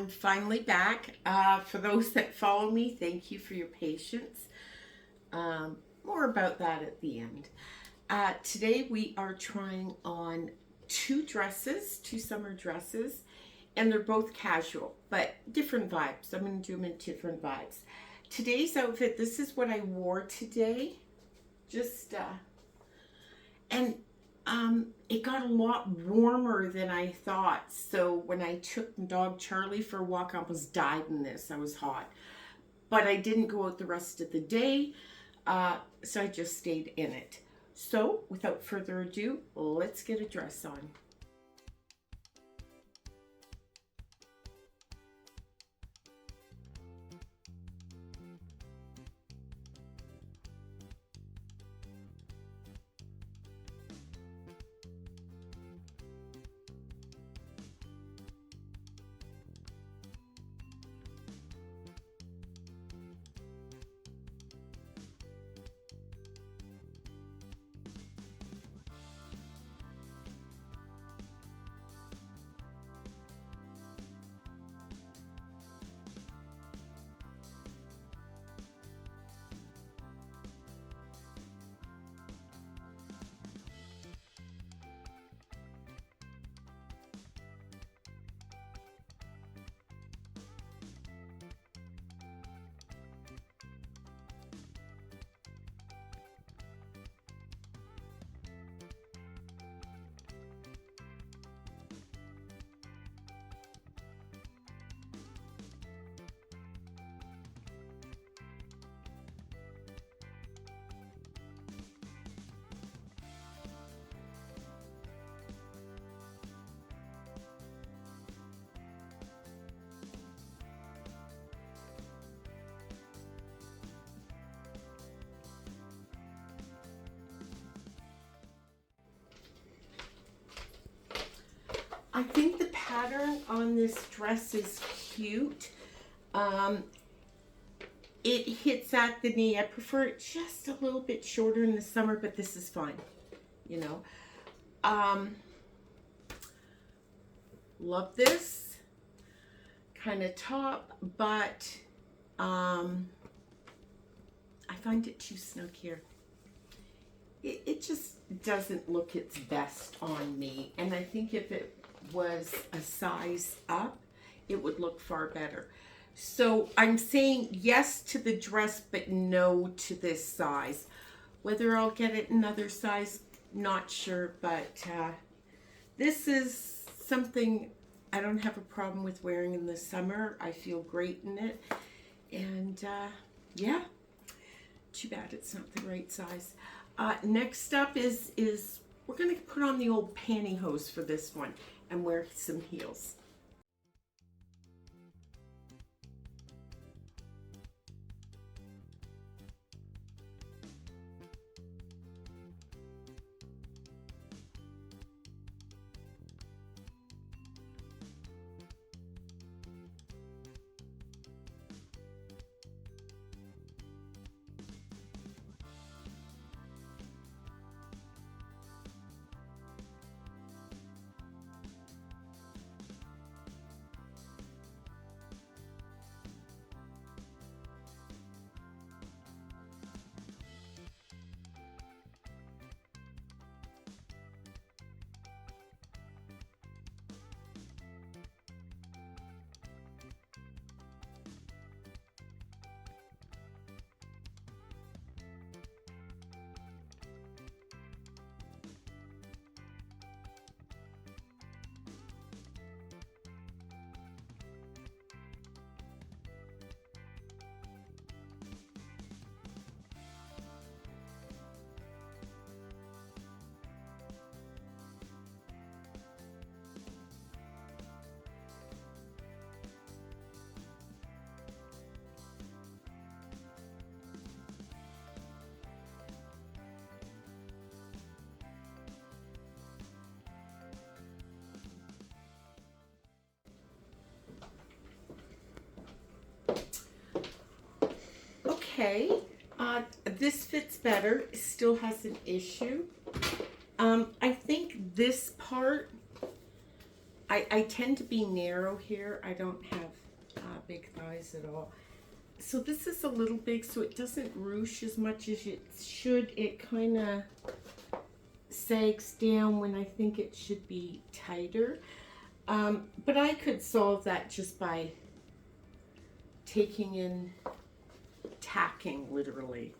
I'm finally back. For those that follow me, thank you for your patience. More about that at the end. Today we are trying on two summer dresses, and they're both casual, but different vibes. I'm going to do them in different vibes. Today's outfit, this is what I wore today. And it got a lot warmer than I thought. So when I took dog Charlie for a walk, I almost died in this. I was hot. But I didn't go out the rest of the day, so I just stayed in it. So without further ado, let's get a dress on. I think the pattern on this dress is cute. It hits at the knee. I prefer it just a little bit shorter in the summer, but this is fine, you know. Love this kind of top, but I find it too snug here. It just doesn't look its best on me, and I think if it was a size up, it would look far better. So I'm saying yes to the dress, but no to this size. Whether I'll get it another size, not sure, but this is something I don't have a problem with wearing in the summer. I feel great in it, and yeah, too bad it's not the right size. Next up is we're going to put on the old pantyhose for this one and wear some heels. Okay, this fits better. It still has an issue. I think this part I tend to be narrow here. I don't have big thighs at all. So this is a little big, so it doesn't ruche as much as it should. It kind of sags down when I think it should be tighter. But I could solve that just by taking in tacking, literally.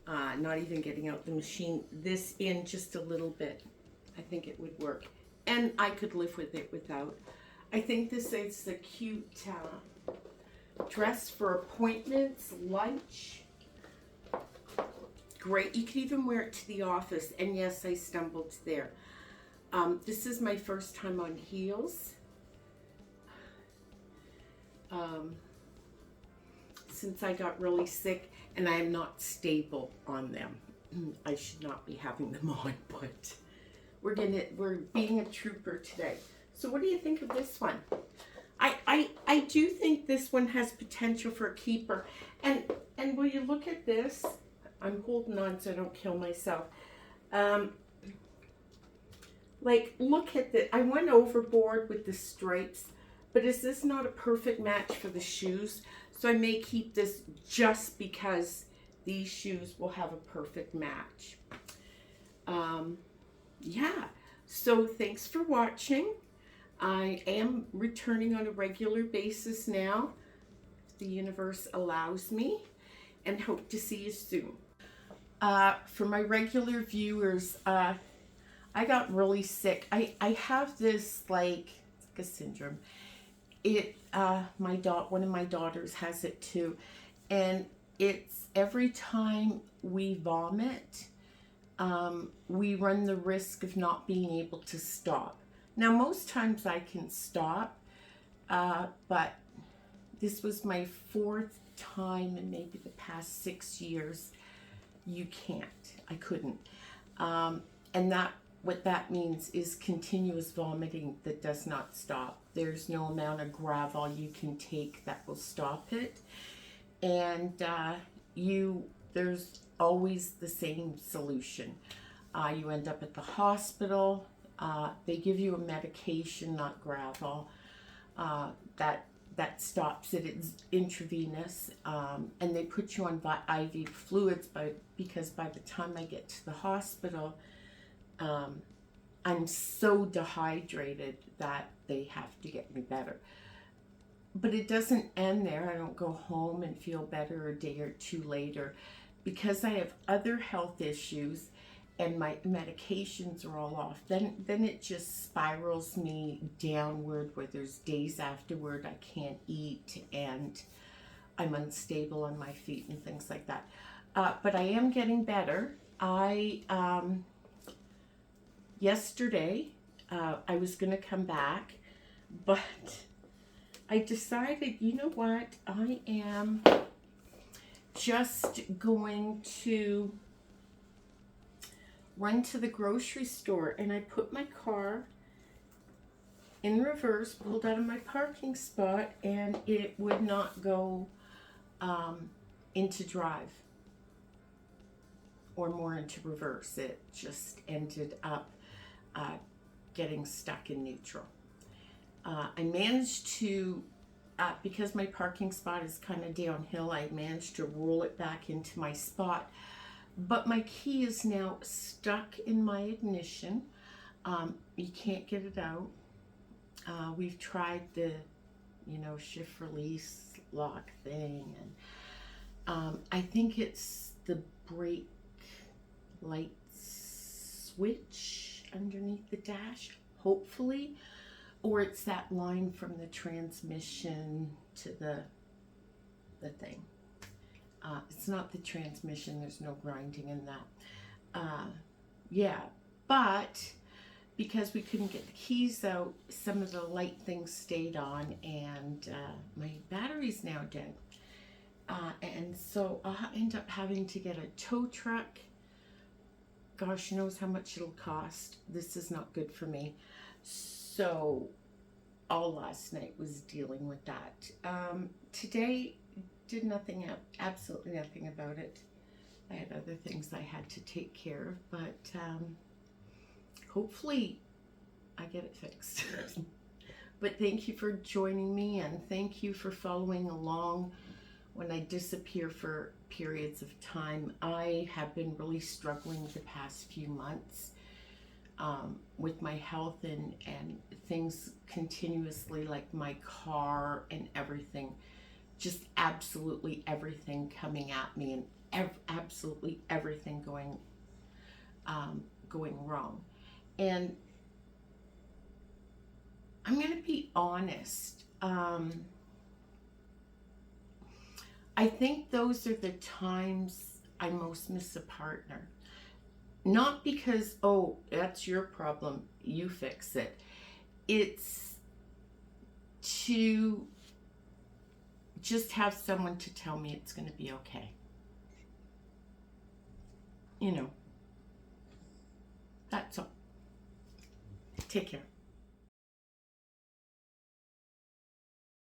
Not even getting out the machine, this in just a little bit. I think it would work. And I could live with it without. I think this is a cute dress for appointments, lunch. Great. You could even wear it to the office. And yes, I stumbled there. This is my first time on heels. Since I got really sick, and I am not stable on them. I should not be having them on, but we're being a trooper today. So what do you think of this one? I do think this one has potential for a keeper. And will you look at this? I'm holding on so I don't kill myself. Like, look at this. I went overboard with the stripes, but is this not a perfect match for the shoes? So I may keep this just because these shoes will have a perfect match. Yeah, so thanks for watching. I am returning on a regular basis now, if the universe allows me, and hope to see you soon. For my regular viewers, I got really sick. I have this like a syndrome. One of my daughters has it too, and it's every time we vomit, we run the risk of not being able to stop. Now, most times I can stop, but this was my 4th time in maybe the past 6 years. You can't. I couldn't. And what that means is continuous vomiting that does not stop. There's no amount of gravel you can take that will stop it. And there's always the same solution. You end up at the hospital. They give you a medication, not gravel, that stops it. It's intravenous, and they put you on IV fluids because by the time I get to the hospital, I'm so dehydrated that they have to get me better. But it doesn't end there. I don't go home and feel better a day or 2 later. Because I have other health issues and my medications are all off, then it just spirals me downward, where there's days afterward I can't eat and I'm unstable on my feet and things like that. But I am getting better. Yesterday, I was going to come back, but I decided, you know what, I am just going to run to the grocery store, and I put my car in reverse, pulled out of my parking spot, and it would not go into drive or more into reverse. It just ended up getting stuck in neutral. I managed to, because my parking spot is kind of downhill, I managed to roll it back into my spot. But my key is now stuck in my ignition. You can't get it out. We've tried the, shift release lock thing, and I think it's the brake light switch underneath the dash, hopefully, or it's that line from the transmission to the thing. It's not the transmission, there's no grinding in that. Yeah, but because we couldn't get the keys out, some of the light things stayed on, and my battery's now dead. And so I'll end up having to get a tow truck. Gosh knows how much it'll cost. This is not good for me. So all last night was dealing with that. Today, did nothing, absolutely nothing about it. I had other things I had to take care of, but hopefully I get it fixed. But thank you for joining me, and thank you for following along when I disappear for periods of time. I have been really struggling the past few months with my health and things continuously, like my car and everything. Just absolutely everything coming at me, and absolutely everything going wrong. And I'm going to be honest. I think those are the times I most miss a partner. Not because, oh, that's your problem, you fix it. It's to just have someone to tell me it's going to be okay. You know, that's all. Take care.